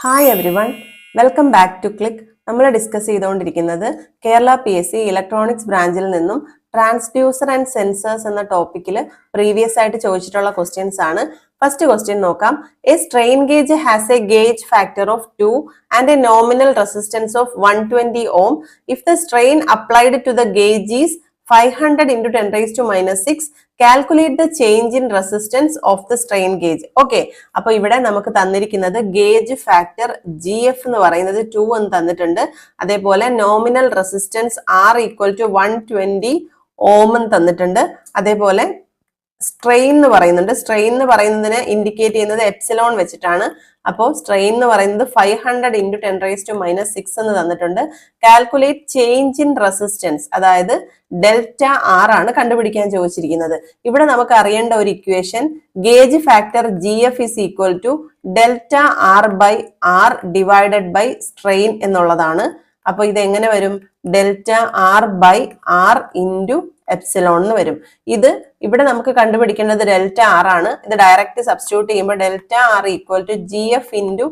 Hi everyone, welcome back to click. നമ്മൾ discuss ചെയ്തുകൊണ്ടിരിക്കുന്നത് Kerala PSC electronics ബ്രാഞ്ചിൽ നിന്നും ട്രാൻസ്ഡ്യൂസർ ആൻഡ് സെൻസേഴ്സ് എന്ന ടോപ്പിക്കിൽ പ്രീവിയസ് ആയിട്ട് ചോദിച്ചിട്ടുള്ള ക്വസ്റ്റ്യൻസ് ആണ്. ഫസ്റ്റ് ക്വസ്റ്റ്യൻ നോക്കാം. A strain gauge has A gauge factor of 2 and A nominal resistance of 120 ohm. If the strain applied to the gauge is 500 into 10 raised to minus 6, calculate the change in resistance of the strain gauge. Okay, അപ്പോൾ ഇവിടെ നമുക്ക് തന്നിരിക്കുന്നത് gauge factor GF എന്ന് പറയുന്നത് 2 എന്ന് തന്നിട്ടുണ്ട്. അതേപോലെ nominal resistance R equal to 120 ohm എന്ന് തന്നിട്ടുണ്ട്. അതേപോലെ സ്ട്രെയിൻ എന്ന് പറയുന്നുണ്ട്. സ്ട്രെയിൻ എന്ന് പറയുന്നതിനെ ഇൻഡിക്കേറ്റ് ചെയ്യുന്നത് എപ്സിലോൺ വെച്ചിട്ടാണ്. അപ്പോൾ സ്ട്രെയിൻ എന്ന് പറയുന്നത് 500 into 10 raised to minus 6 എന്ന് തന്നിട്ടുണ്ട്. കാൽക്കുലേറ്റ് ചേഞ്ച് ഇൻ റെസിസ്റ്റൻസ്, അതായത് ഡെൽറ്റ ആർ ആണ് കണ്ടുപിടിക്കാൻ ചോദിച്ചിരിക്കുന്നത്. ഇവിടെ നമുക്ക് അറിയേണ്ട ഒരു equation gauge factor GF is equal to delta R by R divided by strain എന്നുള്ളതാണ്. അപ്പൊ ഇത് എങ്ങനെ വരും? Delta R by R into epsilon എന്ന് വരും. ഇത് ഇവിടെ നമുക്ക് കണ്ടുപിടിക്കേണ്ടത് ഡെൽറ്റ ആർ ആണ്. ഇത് ഡയറക്റ്റ് സബ്സ്റ്റിറ്റ്യൂട്ട് ചെയ്യുമ്പോൾ delta R equal to GF into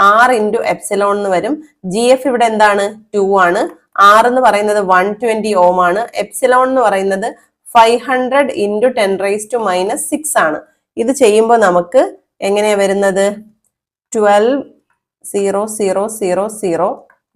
R into epsilon എന്ന് വരും. GF ഇവിടെ എന്താണ്? 2 ആണ്. ആർ എന്ന് പറയുന്നത് 120 ohm ആണ്. എപ്സിലോൺ എന്ന് പറയുന്നത് 500 into 10 raised to minus 6 ആണ്. ഇത് ചെയ്യുമ്പോൾ നമുക്ക് എങ്ങനെയാ വരുന്നത്? 12,0,0,0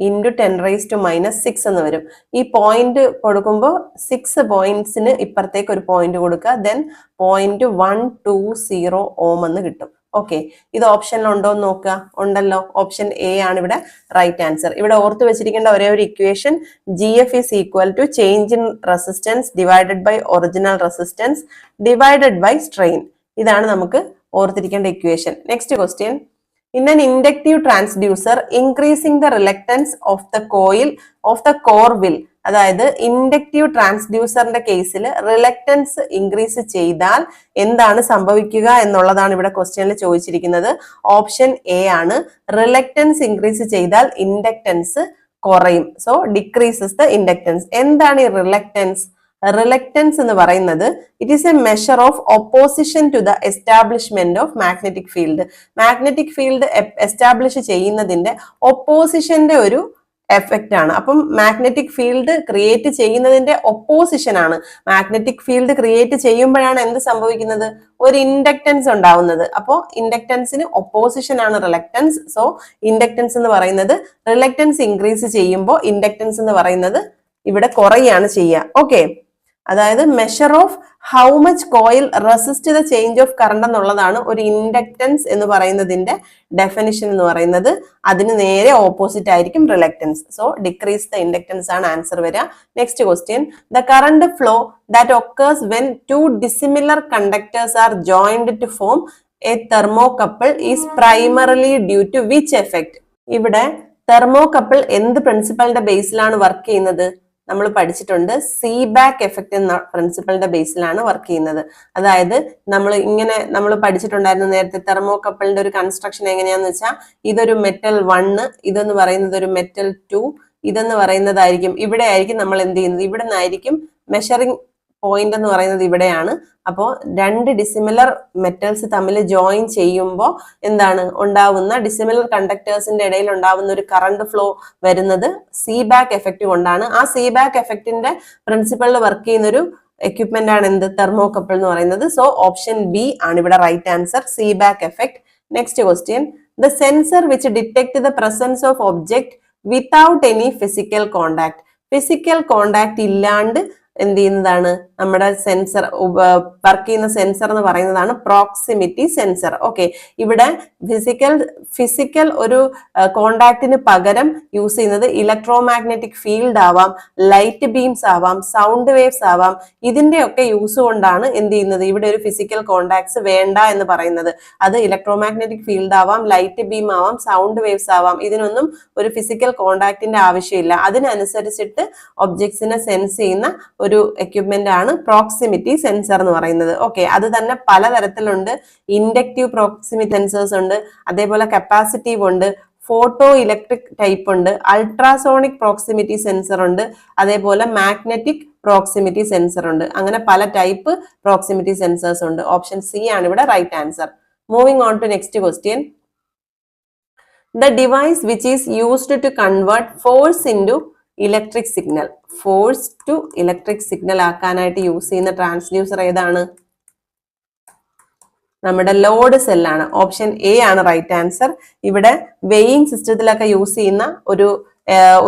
into 10 raised to minus 6 എന്ന് വരും. ഈ പോയിന്റ് കൊടുക്കുമ്പോൾ 6 പോയിന്റ്സിന് ഇപ്പുറത്തേക്ക് ഒരു പോയിന്റ് കൊടുക്കുക, ദെൻ 0.120 ohm എന്ന് കിട്ടും. ഓക്കെ, ഇത് ഓപ്ഷനിൽ ഉണ്ടോ എന്ന് നോക്കുക. ഉണ്ടല്ലോ, ഓപ്ഷൻ എ ആണ് ഇവിടെ റൈറ്റ് ആൻസർ. ഇവിടെ ഓർത്ത് വെച്ചിരിക്കേണ്ട ഒരേ ഒരു equation GF is equal to change in resistance divided by original resistance divided by strain. ഇതാണ് നമുക്ക് ഓർത്തിരിക്കേണ്ട equation. Next question. In an inductive transducer, increasing the reluctance of the coil of the core will, അതായത് inductive ട്രാൻസ്ഡ്യൂസറിന്റെ കേസിൽ reluctance increase ചെയ്താൽ എന്താണ് സംഭവിക്കുക എന്നുള്ളതാണ് ഇവിടെ ക്വസ്റ്റ്യനിൽ ചോദിച്ചിരിക്കുന്നത്. ഓപ്ഷൻ എ ആണ്. റിലക്റ്റൻസ് ഇൻക്രീസ് ചെയ്താൽ ഇൻഡക്റ്റൻസ് കുറയും. So decreases the inductance. എന്താണ് ഈ റിലക്റ്റൻസ്? റിലക്റ്റൻസ് എന്ന് പറയുന്നത് it is a measure of opposition to the establishment of magnetic field. Magnetic field establish ചെയ്യുന്നതിന്റെ ഒപ്പോസിഷന്റെ ഒരു എഫക്റ്റ് ആണ്. അപ്പം മാഗ്നറ്റിക് ഫീൽഡ് ക്രിയേറ്റ് ചെയ്യുന്നതിന്റെ ഒപ്പോസിഷൻ ആണ്. മാഗ്നറ്റിക് ഫീൽഡ് ക്രിയേറ്റ് ചെയ്യുമ്പോഴാണ് എന്ത് സംഭവിക്കുന്നത്? ഒരു ഇൻഡക്റ്റൻസ് ഉണ്ടാവുന്നത്. അപ്പോൾ ഇൻഡക്റ്റൻസിന് ഒപ്പോസിഷൻ ആണ് റിലക്റ്റൻസ്. സോ ഇൻഡക്റ്റൻസ് എന്ന് പറയുന്നത് റിലക്റ്റൻസ് ഇൻക്രീസ് ചെയ്യുമ്പോൾ ഇൻഡക്റ്റൻസ് എന്ന് പറയുന്നത് ഇവിടെ കുറയാണ് ചെയ്യുക. ഓക്കെ, അതായത് measure of how much coil resist the change of current എന്നുള്ളതാണ് ഒരു ഇൻഡക്റ്റൻസ് എന്ന് പറയുന്നതിന്റെ ഡെഫിനിഷൻ എന്ന് പറയുന്നത്. അതിന് നേരെ ഓപ്പോസിറ്റ് ആയിരിക്കും reluctance. So decrease the inductance ആണ് ആൻസർ വരിക. Next question. The current flow that occurs when 2 dissimilar conductors are joined to form a thermocouple is primarily due to which effect? ഇവിടെ തെർമോകപ്പിൾ എന്ത് പ്രിൻസിപ്പളിന്റെ ബേസിലാണ് വർക്ക് ചെയ്യുന്നത്? നമ്മൾ പഠിച്ചിട്ടുണ്ട്. സീബാക്ക് effect എന്ന പ്രിൻസിപ്പളിന്റെ ബേസിലാണ് വർക്ക് ചെയ്യുന്നത്. അതായത് നമ്മൾ പഠിച്ചിട്ടുണ്ടായിരുന്നു നേരത്തെ തെർമോകപ്പിളിന്റെ ഒരു കൺസ്ട്രക്ഷൻ എങ്ങനെയാന്ന് വെച്ചാൽ, ഇതൊരു മെറ്റൽ 1, ഇതെന്ന് പറയുന്നത് ഒരു മെറ്റൽ 2, ഇതെന്ന് പറയുന്നതായിരിക്കും ഇവിടെ ആയിരിക്കും നമ്മൾ എന്ത് ചെയ്യുന്നത്, ഇവിടെ നിന്നായിരിക്കും മെഷറിംഗ് പോയിന്റ് എന്ന് പറയുന്നത് ഇവിടെയാണ്. അപ്പോൾ 2 ഡിസിമിലർ മെറ്റൽസ് തമ്മിൽ ജോയിൻ ചെയ്യുമ്പോൾ എന്താണ് ഉണ്ടാവുന്ന, ഡിസിമിലർ കണ്ടക്ടേഴ്സിന്റെ ഇടയിൽ ഉണ്ടാവുന്ന ഒരു കറണ്ട് ഫ്ലോ വരുന്നത് സീബാക്ക് എഫക്റ്റ് കൊണ്ടാണ്. ആ സീബാക്ക് എഫക്റ്റിന്റെ പ്രിൻസിപ്പളിൽ വർക്ക് ചെയ്യുന്ന ഒരു എക്യുപ്മെന്റ് ആണ് എന്ത്? തെർമോകപ്പിൾ എന്ന് പറയുന്നത്. സോ ഓപ്ഷൻ ബി ആണ് ഇവിടെ right answer, Seebeck effect. Next question. The sensor which detect the presence of object without any physical contact. Physical contact ഇല്ലാണ്ട് എന്ത് ചെയ്യുന്നതാണ് നമ്മുടെ സെൻസർ, വർക്ക് ചെയ്യുന്ന സെൻസർ എന്ന് പറയുന്നതാണ് പ്രോക്സിമിറ്റി സെൻസർ. ഓക്കെ, ഇവിടെ ഫിസിക്കൽ ഒരു കോണ്ടാക്റ്റിന് പകരം യൂസ് ചെയ്യുന്നത് ഇലക്ട്രോമാഗ്നറ്റിക് ഫീൽഡ് ആവാം, ലൈറ്റ് ബീംസ് ആവാം, സൗണ്ട് വേവ്സ് ആവാം. ഇതിന്റെയൊക്കെ യൂസ് കൊണ്ടാണ് എന്ത് ചെയ്യുന്നത്, ഇവിടെ ഒരു ഫിസിക്കൽ കോണ്ടാക്ട്സ് വേണ്ട എന്ന് പറയുന്നത്. അത് ഇലക്ട്രോമാഗ്നറ്റിക് ഫീൽഡ് ആവാം, ലൈറ്റ് ബീം ആവാം, സൗണ്ട് വേവ്സ് ആവാം. ഇതിനൊന്നും ഒരു ഫിസിക്കൽ കോണ്ടാക്റ്റിന്റെ ആവശ്യമില്ല. അതിനനുസരിച്ചിട്ട് ഒബ്ജക്ട്സിനെ സെൻസ് ചെയ്യുന്ന ഒരു എക്യുപ്മെന്റ് ആണ് പ്രോക്സിമിറ്റി സെൻസർ എന്ന് പറയുന്നത്. ഓക്കെ, അത് തന്നെ പലതരത്തിലുണ്ട്. ഇൻഡക്റ്റീവ് പ്രോക്സിമിറ്റി സെൻസേഴ്സ് ഉണ്ട്, അതേപോലെ കപ്പാസിറ്റീവ് ഉണ്ട്, ഫോട്ടോ ഇലക്ട്രിക് ടൈപ്പ് ഉണ്ട്, അൾട്രാസോണിക് പ്രോക്സിമിറ്റി സെൻസർ ഉണ്ട്, അതേപോലെ മാഗ്നറ്റിക് പ്രോക്സിമിറ്റി സെൻസർ ഉണ്ട്. അങ്ങനെ പല ടൈപ്പ് പ്രോക്സിമിറ്റി സെൻസേഴ്സ് ഉണ്ട്. ഓപ്ഷൻ സി ആണ് ഇവിടെ right answer. Moving on to next question. The device which is used to convert force into electric signal. Force to electric signal ആക്കാനായിട്ട് use ചെയ്യുന്ന transducer ഏതാണ്? നമ്മുടെ ലോഡ് സെല്ലാണ്. ഓപ്ഷൻ എ ആണ് right answer. ഇവിടെ weighing സിസ്റ്റത്തിലൊക്കെ യൂസ് ചെയ്യുന്ന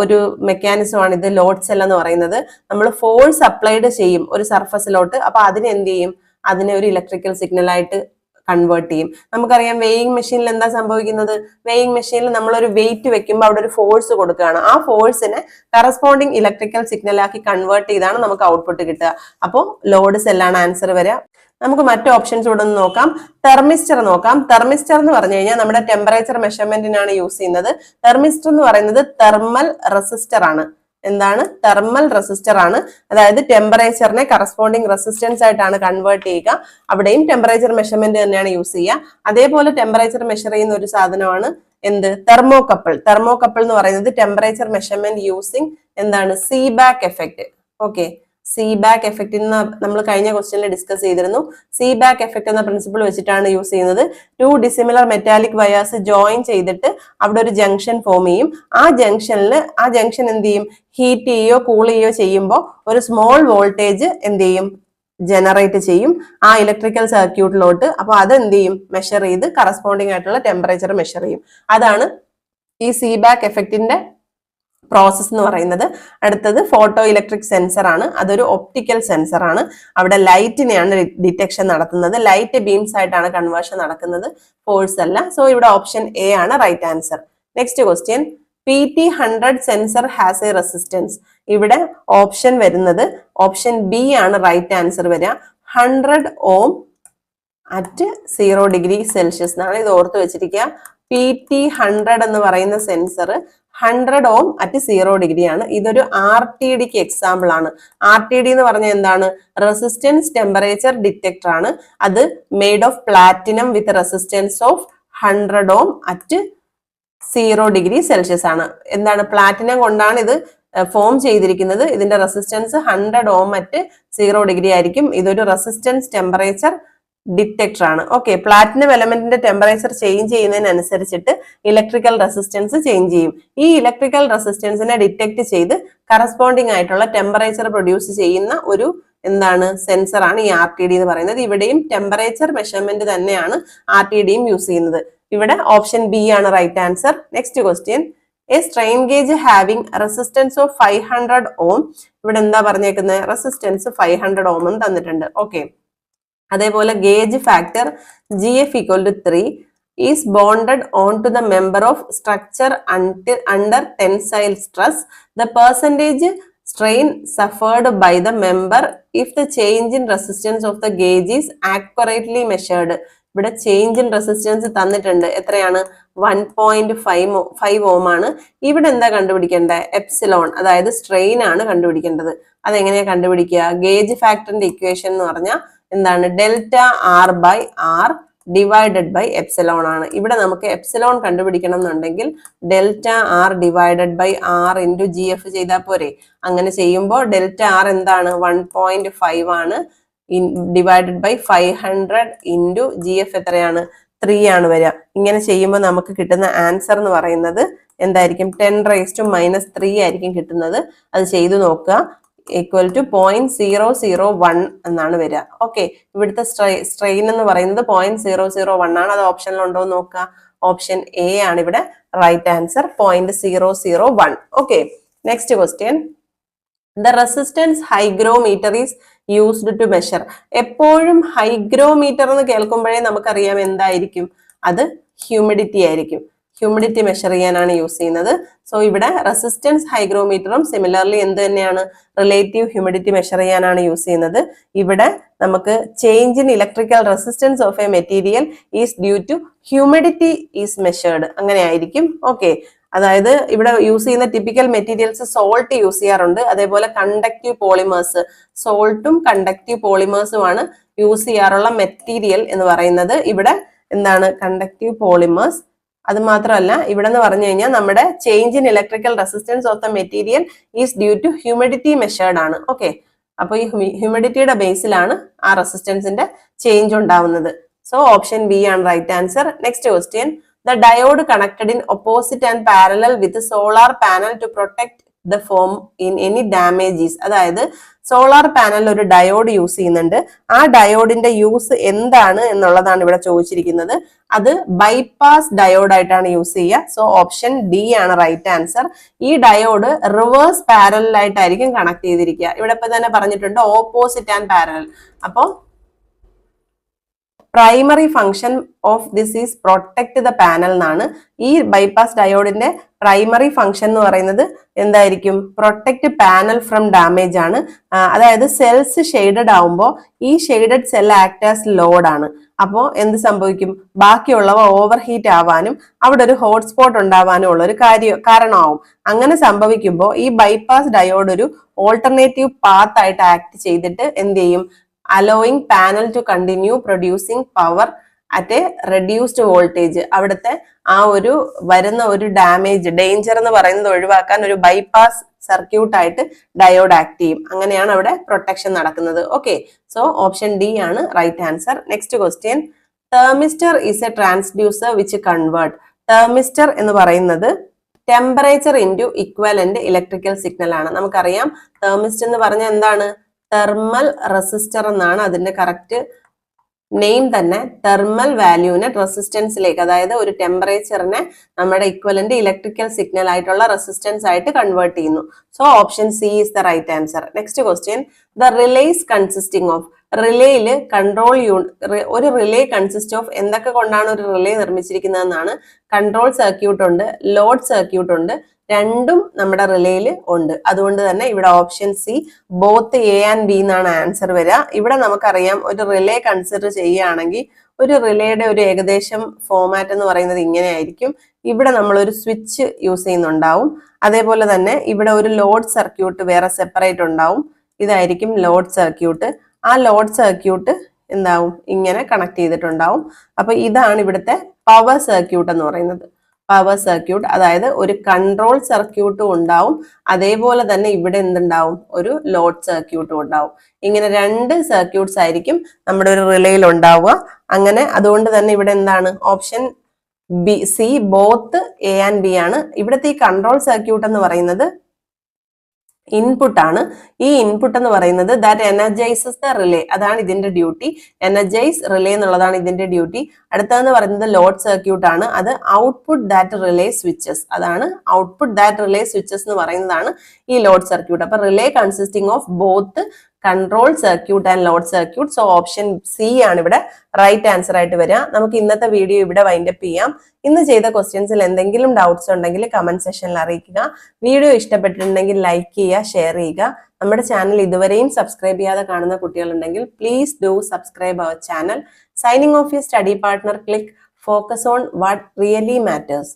ഒരു മെക്കാനിസം ആണ് ഇത്, ലോഡ് സെൽ എന്ന് പറയുന്നത്. നമ്മൾ ഫോഴ്സ് അപ്ലൈഡ് ചെയ്യും ഒരു സർഫസിലോട്ട്, അപ്പൊ അതിന് എന്ത് ചെയ്യും? അതിനെ ഒരു ഇലക്ട്രിക്കൽ സിഗ്നൽ ആയിട്ട് കൺവേർട്ട് ചെയ്യും. നമുക്കറിയാം വെയിങ് മെഷീനിൽ എന്താ സംഭവിക്കുന്നത്? വെയിങ് മെഷീനിൽ നമ്മൾ ഒരു വെയിറ്റ് വെക്കുമ്പോൾ അവിടെ ഒരു ഫോഴ്സ് കൊടുക്കുകയാണ്. ആ ഫോഴ്സിനെ കറസ്പോണ്ടിങ് ഇലക്ട്രിക്കൽ സിഗ്നൽ ആക്കി കൺവേർട്ട് ചെയ്താണ് നമുക്ക് ഔട്ട്പുട്ട് കിട്ടുക. അപ്പോൾ ലോഡ് സെല്ലാണ് ആൻസർ വരിക. നമുക്ക് മറ്റു ഓപ്ഷൻസ് ഇവിടെ ഒന്ന് നോക്കാം. തെർമിസ്റ്റർ നോക്കാം. തെർമിസ്റ്റർ എന്ന് പറഞ്ഞു കഴിഞ്ഞാൽ നമ്മുടെ ടെമ്പറേച്ചർ മെഷർമെന്റിനാണ് യൂസ് ചെയ്യുന്നത്. തെർമിസ്റ്റർ എന്ന് പറയുന്നത് തെർമൽ റെസിസ്റ്റർ ആണ്. എന്താണ്? തെർമൽ റെസിസ്റ്റർ ആണ്. അതായത് ടെമ്പറേച്ചറിനെ കറസ്പോണ്ടിങ് റെസിസ്റ്റൻസ് ആയിട്ടാണ് കൺവേർട്ട് ചെയ്യുക. അവിടെയും ടെമ്പറേച്ചർ മെഷർമെന്റ് തന്നെയാണ് യൂസ് ചെയ്യുക. അതേപോലെ ടെമ്പറേച്ചർ മെഷർ ചെയ്യുന്ന ഒരു സാധനമാണ് എന്ത്? തെർമോകപ്പിൾ. തെർമോകപ്പിൾ എന്ന് പറയുന്നത് ടെമ്പറേച്ചർ മെഷർമെന്റ് യൂസിങ് എന്താണ്? സീബാക്ക് എഫക്ട്. ഓക്കെ, സീബാക്ക് എഫക്ട് നമ്മൾ കഴിഞ്ഞ ക്വസ്റ്റ്യനിൽ ഡിസ്കസ് ചെയ്തിരുന്നു. സീബാക്ക് എഫക്ട് എന്ന പ്രിൻസിപ്പിൾ വെച്ചിട്ടാണ് യൂസ് ചെയ്യുന്നത്. 2 ഡിസിമിലർ മെറ്റാലിക് വയേഴ്സ് ജോയിൻ ചെയ്തിട്ട് അവിടെ ഒരു ജംഗ്ഷൻ ഫോം ചെയ്യും. ആ ജംഗ്ഷൻ എന്ത് ചെയ്യും? ഹീറ്റ് ചെയ്യുകയോ കൂൾ ചെയ്യുകയോ ചെയ്യുമ്പോൾ ഒരു സ്മോൾ വോൾട്ടേജ് എന്ത് ചെയ്യും? ജനറേറ്റ് ചെയ്യും ആ ഇലക്ട്രിക്കൽ സർക്യൂട്ടിലോട്ട്. അപ്പൊ അത് എന്ത് ചെയ്യും? മെഷർ ചെയ്ത് കറസ്പോണ്ടിങ് ആയിട്ടുള്ള ടെമ്പറേച്ചർ മെഷർ ചെയ്യും. അതാണ് ഈ സീബാക്ക് എഫക്റ്റിന്റെ പ്രോസസ് എന്ന് പറയുന്നത്. അടുത്തത് ഫോട്ടോ ഇലക്ട്രിക് സെൻസർ ആണ്. അതൊരു ഒപ്റ്റിക്കൽ സെൻസർ ആണ്. അവിടെ ലൈറ്റിനെയാണ് ഡിറ്റക്ഷൻ നടത്തുന്നത്. ലൈറ്റ് ബീംസ് ആയിട്ടാണ് കൺവേർഷൻ നടക്കുന്നത്, ഫോഴ്സ് അല്ല. സോ ഇവിടെ ഓപ്ഷൻ എ ആണ് right answer. Next question, PT100 sensor has a resistance. ഇവിടെ ഓപ്ഷൻ വരുന്നത് ഓപ്ഷൻ ബി ആണ് റൈറ്റ് ആൻസർ വരിക. 100 ഓം അറ്റ് 0 ഡിഗ്രി സെൽഷ്യസ് എന്നാണ്. ഇത് ഓർത്ത് വെച്ചിരിക്കുക. PT100 എന്ന് പറയുന്ന സെൻസർ 100 ഓം അറ്റ് 0 ഡിഗ്രി ആണ്. ഇതൊരു RTDക്ക് എക്സാമ്പിൾ ആണ്. RTD എന്ന് പറഞ്ഞാൽ എന്താണ്? റെസിസ്റ്റൻസ് ടെമ്പറേച്ചർ ഡിറ്റക്ടർ ആണ്. അത് made of platinum with resistance of 100 ohm at 0 degree Celsius ആണ്. എന്താണ്? പ്ലാറ്റിനം കൊണ്ടാണ് ഇത് ഫോം ചെയ്തിരിക്കുന്നത്. ഇതിന്റെ റെസിസ്റ്റൻസ് 100 ഓം അറ്റ് 0 ഡിഗ്രി ആയിരിക്കും. ഇതൊരു റെസിസ്റ്റൻസ് ടെമ്പറേച്ചർ ഡിറ്റക്ടർ ആണ്. ഓക്കെ, പ്ലാറ്റിനം എലമെന്റിന്റെ ടെമ്പറേച്ചർ ചേഞ്ച് ചെയ്യുന്നതിനനുസരിച്ചിട്ട് ഇലക്ട്രിക്കൽ റെസിസ്റ്റൻസ് ചേഞ്ച് ചെയ്യും. ഈ ഇലക്ട്രിക്കൽ റെസിസ്റ്റൻസിനെ ഡിറ്റക്ട് ചെയ്ത് കറസ്പോണ്ടിങ് ആയിട്ടുള്ള ടെമ്പറേച്ചർ പ്രൊഡ്യൂസ് ചെയ്യുന്ന ഒരു എന്താണ്? സെൻസർ ആണ് ഈ RTD എന്ന് പറയുന്നത്. ഇവിടെയും ടെമ്പറേച്ചർ മെഷർമെന്റ് തന്നെയാണ് RTDയും യൂസ് ചെയ്യുന്നത്. ഇവിടെ ഓപ്ഷൻ ബി ആണ് right answer. Next question, a strain gauge having resistance of 500 ohm. ഇവിടെ എന്താ പറഞ്ഞേക്കുന്നത്? റെസിസ്റ്റൻസ് 500 ഓം എന്ന് തന്നിട്ടുണ്ട്. ഓക്കെ, അതേപോലെ gauge factor GF = 3 is bonded on to the member of structure under tensile stress. The percentage strain suffered by the member if the change in resistance of the gauge is accurately measured. ഇവിടെ change in resistance തന്നിട്ടുണ്ട്. എത്രയാണ്? 1.5 ഓം ആണ്. ഇവിടെ എന്താ കണ്ടുപിടിക്കേണ്ടത്? Epsilon, അതായത് strain ആണ് കണ്ടുപിടിക്കേണ്ടത്. അതെങ്ങനെയാ കണ്ടുപിടിക്കുക? ഗേജ് ഫാക്ടറിന്റെ ഇക്വേഷൻ എന്ന് പറഞ്ഞാൽ എന്താണ്? Delta R/R divided by epsilon ആണ്. ഇവിടെ നമുക്ക് എപ്സിലോൺ കണ്ടുപിടിക്കണം എന്നുണ്ടെങ്കിൽ delta R divided by R into GF ചെയ്താൽ പോരെ. അങ്ങനെ ചെയ്യുമ്പോൾ ഡെൽറ്റ R എന്താണ്? 1.5 ആണ്. ഡിവൈഡഡ് ബൈ 500 ഇൻറ്റു GF എത്രയാണ്? 3 ആണ് വരിക. ഇങ്ങനെ ചെയ്യുമ്പോൾ നമുക്ക് കിട്ടുന്ന ആൻസർ എന്ന് പറയുന്നത് എന്തായിരിക്കും? 10⁻³ ആയിരിക്കും കിട്ടുന്നത്. അത് ചെയ്തു നോക്കുക. ഈക്വൽ ടു 0.001 എന്നാണ് വരിക. ഓക്കെ, ഇവിടുത്തെ സ്ട്രെയിൻ എന്ന് പറയുന്നത് 0.001 ആണ്. അത് ഓപ്ഷനിലുണ്ടോ എന്ന് നോക്കുക. ഓപ്ഷൻ എ ആണ് ഇവിടെ right answer, 0.001. Okay, next question, the resistance hygrometer is used to measure. എപ്പോഴും ഹൈഗ്രോമീറ്റർ എന്ന് കേൾക്കുമ്പോഴേ നമുക്കറിയാം എന്തായിരിക്കും? അത് ഹ്യൂമിഡിറ്റി ആയിരിക്കും. ഹ്യൂമിഡിറ്റി മെഷർ ചെയ്യാനാണ് യൂസ് ചെയ്യുന്നത്. സോ ഇവിടെ റെസിസ്റ്റൻസ് ഹൈഗ്രോമീറ്ററും സിമിലർലി എന്ത് തന്നെയാണ്? റിലേറ്റീവ് ഹ്യൂമിഡിറ്റി മെഷർ ചെയ്യാനാണ് യൂസ് ചെയ്യുന്നത്. ഇവിടെ നമുക്ക് change in electrical resistance of a material is due to humidity is measured. അങ്ങനെ ആയിരിക്കും. ഓക്കെ, അതായത് ഇവിടെ യൂസ് ചെയ്യുന്ന ടിപ്പിക്കൽ മെറ്റീരിയൽസ് സോൾട്ട് യൂസ് ചെയ്യാറുണ്ട്. അതേപോലെ കണ്ടക്റ്റീവ് പോളിമേഴ്സ്, സോൾട്ടും കണ്ടക്റ്റീവ് പോളിമേഴ്സുമാണ് യൂസ് ചെയ്യാറുള്ള മെറ്റീരിയൽ എന്ന് പറയുന്നത്. ഇവിടെ എന്താണ്? Conductive polymers. അത് മാത്രമല്ല, ഇവിടെ എന്ന് പറഞ്ഞു കഴിഞ്ഞാൽ നമ്മുടെ change in electrical resistance of the material is due to humidity measured ആണ്. ഓക്കെ, അപ്പൊ ഈ ഹ്യൂമിഡിറ്റിയുടെ ബേസിലാണ് ആ റെസിസ്റ്റൻസിന്റെ ചേഞ്ച് ഉണ്ടാവുന്നത്. സോ ഓപ്ഷൻ ബി ആണ് right answer. Next question, The diode connected in opposite and parallel with the solar panel to protect the form in any damages. അതായത് സോളാർ പാനലിൽ ഒരു ഡയോഡ് യൂസ് ചെയ്യുന്നുണ്ട്. ആ ഡയോഡിന്റെ യൂസ് എന്താണ് എന്നുള്ളതാണ് ഇവിടെ ചോദിച്ചിരിക്കുന്നത്. അത് ബൈപ്പാസ് ഡയോഡ് ആയിട്ടാണ് യൂസ് ചെയ്യുക. സോ ഓപ്ഷൻ ഡി ആണ് റൈറ്റ് ആൻസർ. ഈ ഡയോഡ് റിവേഴ്സ് പാരലൽ ആയിട്ടായിരിക്കും കണക്ട് ചെയ്തിരിക്കുക. ഇവിടെ ഇപ്പൊ തന്നെ പറഞ്ഞിട്ടുണ്ട് ഓപ്പോസിറ്റ് ആൻഡ് പാരലൽ. അപ്പോൾ primary function of this is protect the panel എന്നാണ്. ഈ ബൈപ്പാസ് ഡയോഡിന്റെ പ്രൈമറി ഫംഗ്ഷൻ എന്ന് പറയുന്നത് എന്തായിരിക്കും? പ്രൊട്ടക്ട് പാനൽ ഫ്രം ഡാമേജ് ആണ്. അതായത് സെൽസ് ഷെയ്ഡഡ് ആവുമ്പോൾ ഈ shaded cell act as load ആണ്. അപ്പോൾ എന്ത് സംഭവിക്കും? ബാക്കിയുള്ളവ ഓവർ ഹീറ്റ് ആവാനും അവിടെ ഒരു ഹോട്ട്സ്പോട്ട് ഉണ്ടാവാനും ഉള്ള ഒരു കാരണമാവും. അങ്ങനെ സംഭവിക്കുമ്പോൾ ഈ ബൈപ്പാസ് ഡയോഡ് ഒരു ഓൾട്ടർനേറ്റീവ് പാത്ത് ആയിട്ട് ആക്ട് ചെയ്തിട്ട് എന്ത് ചെയ്യും? allowing panel to continue producing power at a reduced voltage. അവിടുത്തെ ആ ഒരു വരുന്ന ഒരു ഡാമേജ് ഡേഞ്ചർ എന്ന് പറയുന്നത് ഒഴിവാക്കാൻ ഒരു ബൈപ്പാസ് സർക്യൂട്ട് ആയിട്ട് ഡയോഡ് ആക്ട് ചെയ്യും. അങ്ങനെയാണ് അവിടെ പ്രൊട്ടക്ഷൻ നടക്കുന്നത്. ഓക്കെ, സോ ഓപ്ഷൻ ഡി ആണ് right answer. Next question, thermistor is a transducer which convert. Thermistor എന്ന് പറയുന്നത് temperature into equivalent electrical signal ആണ്. നമുക്കറിയാം തെർമിസ്റ്റർ എന്ന് പറഞ്ഞാൽ എന്താണ്? തെർമൽ റെസിസ്റ്റർ എന്നാണ് അതിന്റെ കറക്റ്റ് നെയിം തന്നെ. തെർമൽ വാല്യൂവിനെ റെസിസ്റ്റൻസിലേക്ക്, അതായത് ഒരു ടെമ്പറേച്ചറിനെ നമ്മുടെ ഇക്വലന്റ് ഇലക്ട്രിക്കൽ സിഗ്നൽ ആയിട്ടുള്ള റെസിസ്റ്റൻസ് ആയിട്ട് കൺവേർട്ട് ചെയ്യുന്നു. So option C is the right answer. Next question, the relays consisting of. റിലേയില് കൺട്രോൾ ഒരു റിലേ കൺസിസ്റ്റ് ഓഫ് എന്തൊക്കെ കൊണ്ടാണ് ഒരു റിലേ നിർമ്മിച്ചിരിക്കുന്നതെന്നാണ്. കൺട്രോൾ സർക്യൂട്ട് ഉണ്ട്, ലോഡ് സർക്യൂട്ട് ഉണ്ട്, രണ്ടും നമ്മുടെ റിലേയിൽ ഉണ്ട്. അതുകൊണ്ട് തന്നെ ഇവിടെ option C both A and B എന്നാണ് ആൻസർ വരിക. ഇവിടെ നമുക്കറിയാം ഒരു റിലേ കൺസിഡർ ചെയ്യുകയാണെങ്കിൽ ഒരു റിലേയുടെ ഒരു ഏകദേശം ഫോമാറ്റ് എന്ന് പറയുന്നത് ഇങ്ങനെ ആയിരിക്കും. ഇവിടെ നമ്മൾ ഒരു സ്വിച്ച് യൂസ് ചെയ്യുന്നുണ്ടാവും. അതേപോലെ തന്നെ ഇവിടെ ഒരു ലോഡ് സർക്യൂട്ട് വേറെ സെപ്പറേറ്റ് ഉണ്ടാവും. ഇതായിരിക്കും ലോഡ് സർക്യൂട്ട്. ആ ലോഡ് സർക്യൂട്ട് എന്താവും? ഇങ്ങനെ കണക്ട് ചെയ്തിട്ടുണ്ടാവും. അപ്പൊ ഇതാണ് ഇവിടുത്തെ പവർ സർക്യൂട്ട് എന്ന് പറയുന്നത്. പവർ സർക്യൂട്ട്, അതായത് ഒരു കൺട്രോൾ സർക്യൂട്ടും ഉണ്ടാവും, അതേപോലെ തന്നെ ഇവിടെ എന്തുണ്ടാവും? ഒരു ലോഡ് സർക്യൂട്ടും ഉണ്ടാവും. ഇങ്ങനെ രണ്ട് സർക്യൂട്ട്സ് ആയിരിക്കും നമ്മുടെ ഒരു റിലേയിൽ ഉണ്ടാവുക. അങ്ങനെ അതുകൊണ്ട് തന്നെ ഇവിടെ എന്താണ്? Option B C both A and B ആണ്. ഇവിടുത്തെ ഈ കൺട്രോൾ സർക്യൂട്ട് എന്ന് പറയുന്നത് ഇൻപുട്ട് ആണ്. ഈ ഇൻപുട്ട് എന്ന് പറയുന്നത് ദാറ്റ് എനർജൈസസ് ദ റിലേ, അതാണ് ഇതിന്റെ ഡ്യൂട്ടി. എനർജൈസ് റിലേ എന്നുള്ളതാണ് ഇതിന്റെ ഡ്യൂട്ടി. അടുത്തതെന്ന് പറയുന്നത് ലോഡ് സർക്യൂട്ട് ആണ്. അത് ഔട്ട്പുട്ട് ദാറ്റ് റിലേ സ്വിച്ചസ്, അതാണ് ഔട്ട്പുട്ട് ദാറ്റ് റിലേ സ്വിച്ചസ് എന്ന് പറയുന്നതാണ് ഈ ലോഡ് സർക്യൂട്ട്. അപ്പൊ relay consisting of both control circuit and load circuit. So option C ആണ് ഇവിടെ റൈറ്റ് ആൻസർ ആയിട്ട് വരിക. നമുക്ക് ഇന്നത്തെ വീഡിയോ ഇവിടെ വൈൻഡപ്പ് ചെയ്യാം. ഇന്ന് ചെയ്ത ക്വസ്റ്റ്യൻസിൽ എന്തെങ്കിലും ഡൗട്ട്സ് ഉണ്ടെങ്കിൽ കമന്റ് സെക്ഷനിൽ അറിയിക്കുക. വീഡിയോ ഇഷ്ടപ്പെട്ടിട്ടുണ്ടെങ്കിൽ ലൈക്ക് ചെയ്യുക, ഷെയർ ചെയ്യുക. നമ്മുടെ ചാനൽ ഇതുവരെയും സബ്സ്ക്രൈബ് ചെയ്യാതെ കാണുന്ന കുട്ടികളുണ്ടെങ്കിൽ please do subscribe our channel. Signing off your study partner. Click focus on what really matters.